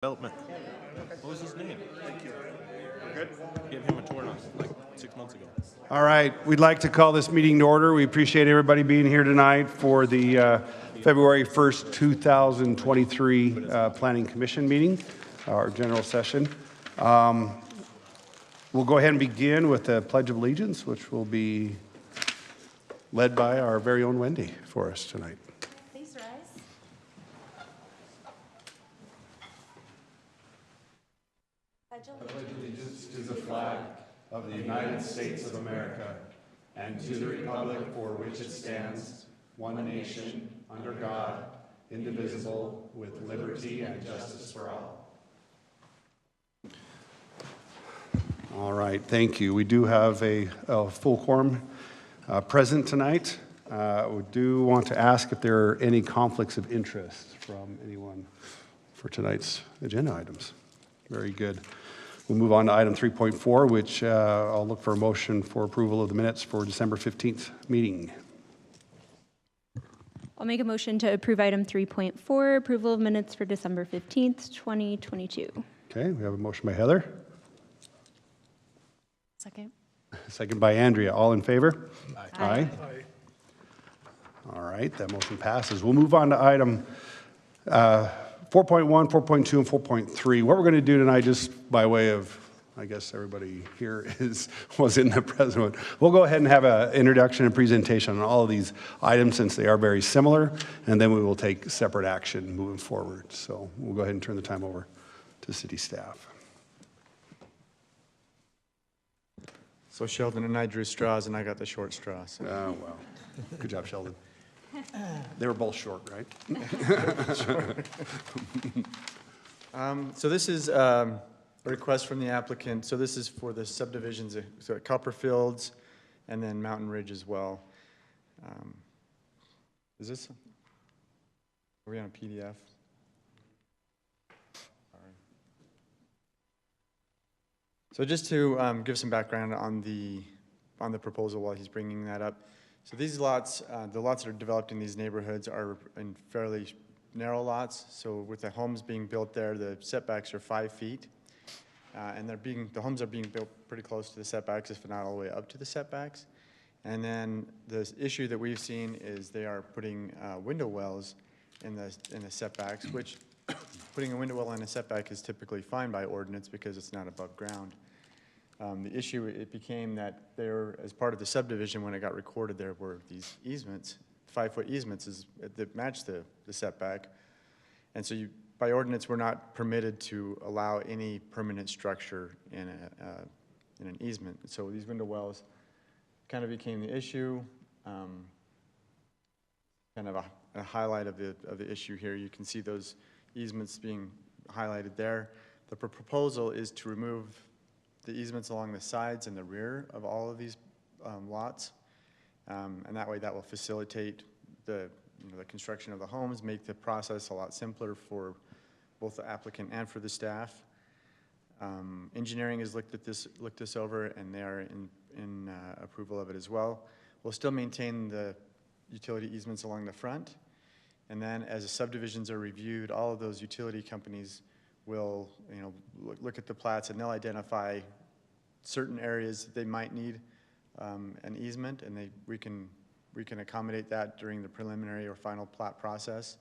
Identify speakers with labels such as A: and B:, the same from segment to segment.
A: Development. What was his name? Thank you. We're good? Gave him a tour like 6 months ago.
B: All right, we'd like to call this meeting to order. We appreciate everybody being here tonight for the February 1st, 2023 Planning Commission meeting, our general session. We'll go ahead and begin with the Pledge of Allegiance, which will be led by our very own Wendy for us tonight.
C: Please rise. Pledge
B: Allegiance to the flag of the United States of America and to the republic for which it stands, one nation, under God, indivisible, with liberty and justice for all. All right, thank you. We do have a full quorum present tonight. We do want to ask if there are any conflicts of interest from anyone for tonight's agenda items. Very good. We'll move on to item 3.4, which I'll look for a motion for approval of the minutes for December 15th meeting.
D: I'll make a motion to approve item 3.4, approval of minutes for December 15th, 2022.
B: Okay, we have a motion by Heather.
C: Second.
B: Second by Andrea. All in favor?
D: Aye.
B: Aye. All right, that motion passes. We'll move on to item 4.1, 4.2, and 4.3. What we're going to do tonight, just by way of, I guess everybody here was in the present one. We'll go ahead and have an introduction and presentation on all of these items since they are very similar, and then we will take separate action moving forward. So we'll go ahead and turn the time over to city staff.
E: So Sheldon and I drew straws, and I got the short straw. So.
B: Oh, well. Good job, Sheldon. They were both short, right?
E: So this is a request from the applicant. So this is for the subdivisions, so at Copperfields and then Mountain Ridge as well. Is this? Are we on a PDF? So just to give some background on the proposal while he's bringing that up. So these lots, the lots that are developed in these neighborhoods are in fairly narrow lots. So with the homes being built there, the setbacks are 5 feet. And the homes are being built pretty close to the setbacks, if not all the way up to the setbacks. And then the issue that we've seen is they are putting window wells in the setbacks, which putting a window well in a setback is typically fine by ordinance because it's not above ground. The issue, it became that there, as part of the subdivision, when it got recorded, there were these easements, 5-foot easements that match the setback. And so by ordinance, we're not permitted to allow any permanent structure in an easement. So these window wells kind of became the issue. Kind of a highlight of the issue here. You can see those easements being highlighted there. The proposal is to remove the easements along the sides and the rear of all of these lots, and that way that will facilitate the construction of the homes, make the process a lot simpler for both the applicant and for the staff. Engineering has looked this over, and they are in approval of it as well. We'll still maintain the utility easements along the front, and then as the subdivisions are reviewed, all of those utility companies will look at the plats, and they'll identify certain areas that they might need an easement, and we can accommodate that during the preliminary or final plat process,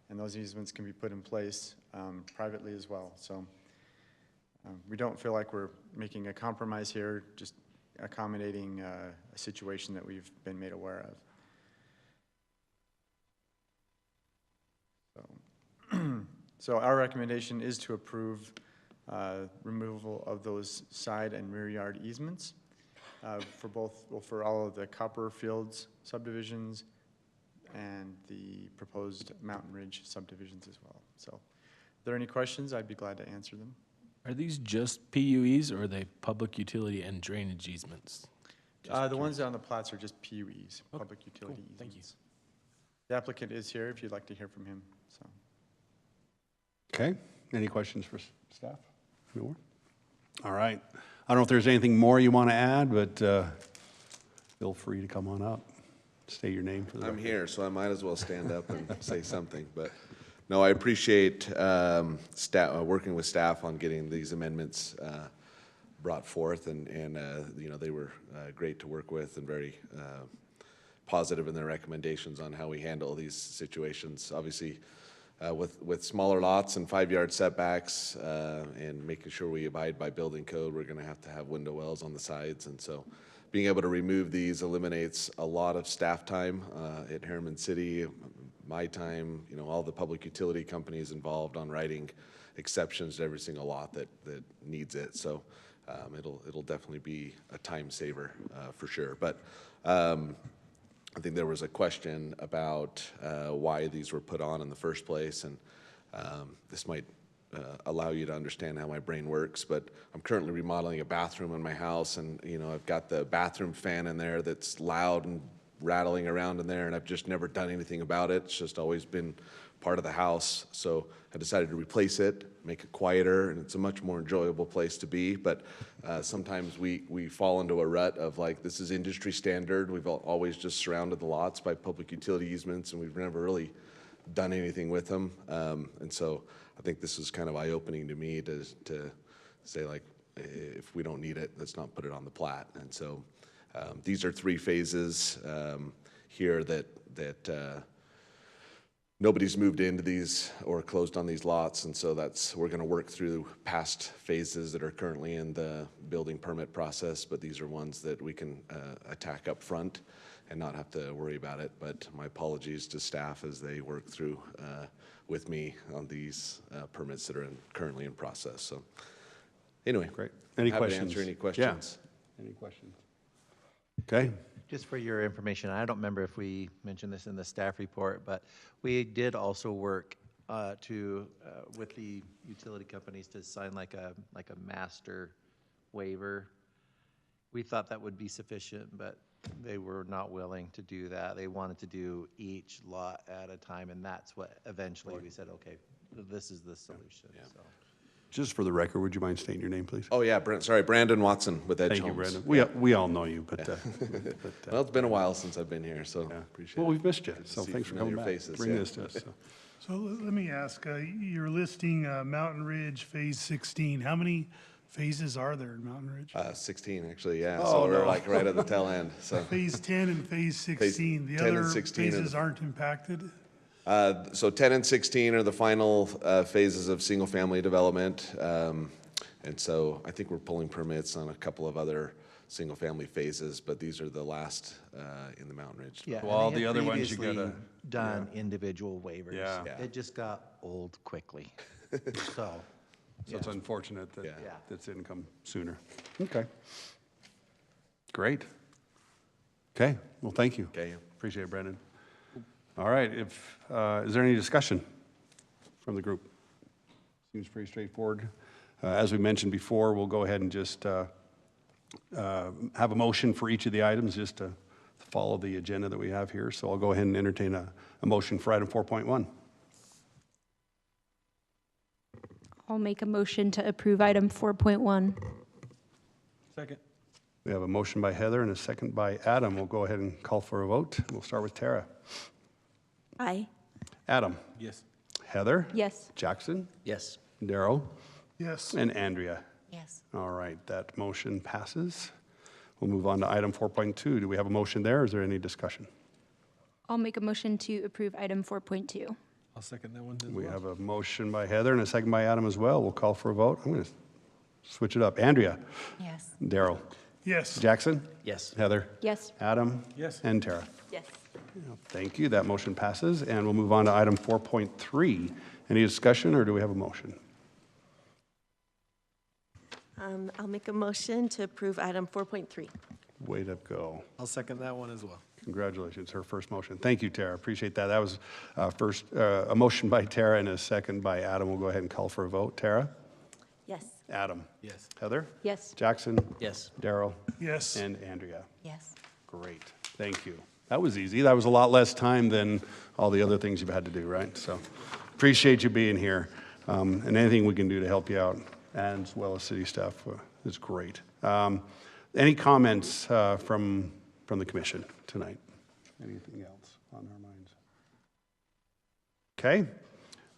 E: and those easements can be put in place privately as well. So we don't feel like we're making a compromise here, just accommodating a situation that we've been made aware of. So our recommendation is to approve removal of those side and rear yard easements for all of the Copperfields subdivisions and the proposed Mountain Ridge subdivisions as well. So if there are any questions, I'd be glad to answer them.
A: Are these just PUEs or are they public utility and drainage easements?
E: The ones on the plats are just PUEs,
A: okay,
E: public utility
A: cool. Thank you.
E: easements. The applicant is here if you'd like to hear from him. So.
B: Okay, any questions for staff? No more? All right. I don't know if there's anything more you want to add, but feel free to come on up. State your name for the
F: I'm
B: record.
F: here, so I might as well stand up and say something. But No, I appreciate working with staff on getting these amendments brought forth, and you know, they were great to work with and very positive in their recommendations on how we handle these situations. Obviously, with smaller lots and 5-yard setbacks and making sure we abide by building code, we're going to have window wells on the sides, and so being able to remove these eliminates a lot of staff time at Harriman City, my time, you know, all the public utility companies involved on writing exceptions to every single lot that needs it. So it'll definitely be a time saver for sure. But I think there was a question about why these were put on in the first place, and this might allow you to understand how my brain works, but I'm currently remodeling a bathroom in my house, and you know, I've got the bathroom fan in there that's loud and rattling around in there, and I've just never done anything about it. It's just always been part of the house. So I decided to replace it, make it quieter, and it's a much more enjoyable place to be. But sometimes we fall into a rut of like, this is industry standard. We've always just surrounded the lots by public utility easements, and we've never really done anything with them. And so I think this is kind of eye-opening to me to say, like, if we don't need it, let's not put it on the plat. And so these are 3 phases here that nobody's moved into these or closed on these lots, and so we're going to work through past phases that are currently in the building permit process, but these are ones that we can attack up front and not have to worry about it. But my apologies to staff as they work through with me on these permits that are currently in process. So anyway,
B: Great. Any
F: happy to
B: questions?
F: answer any questions.
B: Yeah. Any questions? Okay.
G: Just for your information, I don't remember if we mentioned this in the staff report, but we did also work with the utility companies to sign like a master waiver. We thought that would be sufficient, but they were not willing to do that. They wanted to do each lot at a time, and that's what eventually we said, okay, this is the solution.
F: Yeah.
G: So.
B: Just for the record, would you mind stating your name, please?
F: Oh yeah, Brandon Watson with Edge
B: Thank you,
F: Homes.
B: Brandon. We all know you, but,
F: Well, it's been a while since I've been here, so
B: yeah.
F: appreciate
B: Well,
F: it.
B: we've missed you,
F: Good to
B: so
F: see
B: thanks for coming
F: familiar
B: back.
F: faces,
B: Bring
F: yeah.
B: this to us. So.
H: So let me ask, you're listing Mountain Ridge Phase 16. How many phases are there in Mountain Ridge?
F: 16 actually, yeah.
B: Oh,
F: So we're
B: no.
F: like right at the tail end. So
H: Phase 10 and Phase 16. The
F: 10 and
H: other
F: 16 are
H: phases
F: the-
H: aren't impacted?
F: so 10 and 16 are the final phases of single-family development, and so I think we're pulling permits on a couple of other single-family phases, but these are the last in the Mountain Ridge.
G: Yeah,
B: Well,
G: and they
B: the
G: had
B: other ones you
G: previously
B: gotta-
G: done individual waivers.
B: Yeah.
F: Yeah.
G: It just got old quickly. So,
B: So it's unfortunate that
F: Yeah.
B: this didn't come sooner. Okay. Great. Okay, well, thank you.
F: Okay.
B: Appreciate it, Brandon. All right, is there any discussion from the group? Seems pretty straightforward. As we mentioned before, we'll go ahead and just have a motion for each of the items, just to follow the agenda that we have here. So I'll go ahead and entertain a motion for item 4.1.
D: I'll make a motion to approve item 4.1.
A: Second.
B: We have a motion by Heather and a second by Adam. We'll go ahead and call for a vote. We'll start with Tara.
D: Aye.
B: Adam.
A: Yes.
B: Heather.
D: Yes.
B: Jackson.
G: yes.
B: Darrell.
H: Yes.
B: And Andrea.
C: Yes.
B: All right, that motion passes. We'll move on to item 4.2. Do we have a motion there, or is there any discussion?
D: I'll make a motion to approve item 4.2.
A: I'll second that one as
B: We
A: well.
B: have a motion by Heather and a second by Adam as well. We'll call for a vote. I'm going to switch it up. Andrea.
C: Yes.
B: Darrell.
H: Yes.
B: Jackson.
G: Yes.
B: Heather.
D: Yes.
B: Adam.
A: Yes.
B: And Tara.
C: Yes.
B: Thank you. That motion passes. And we'll move on to item 4.3. Any discussion, or do we have a motion?
C: I'll make a motion to approve item 4.3.
B: Way to go.
A: I'll second that one as well.
B: Congratulations, her first motion. Thank you, Tara. Appreciate that. That was first a motion by Tara and a second by Adam. We'll go ahead and call for a vote. Tara?
C: Yes.
B: Adam?
A: Yes.
B: Heather?
D: Yes.
B: Jackson?
G: Yes.
B: Darrell?
H: Yes.
B: And Andrea?
C: Yes.
B: Great. Thank you. That was easy. That was a lot less time than all the other things you've had to do, right? So appreciate you being here. And anything we can do to help you out, and as well as city staff, is great. Any comments from the commission tonight? Anything else on our minds? Okay.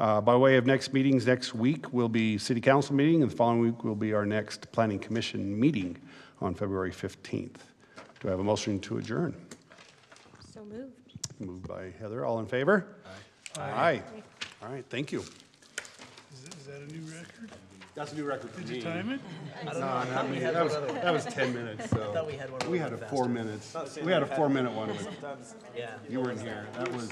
B: By way of next meetings, next week will be city council meeting, and the following week will be our next planning commission meeting on February 15th. Do I have a motion to adjourn?
C: So moved.
B: Moved by Heather, all in favor? Aye. All right, thank you.
H: Is that a new record?
B: That's a new record for
H: Did you time it?
B: That was 10 minutes, so. We had a 4 minutes. We had a 4-minute one.
I: Yeah.
B: You weren't here. That was.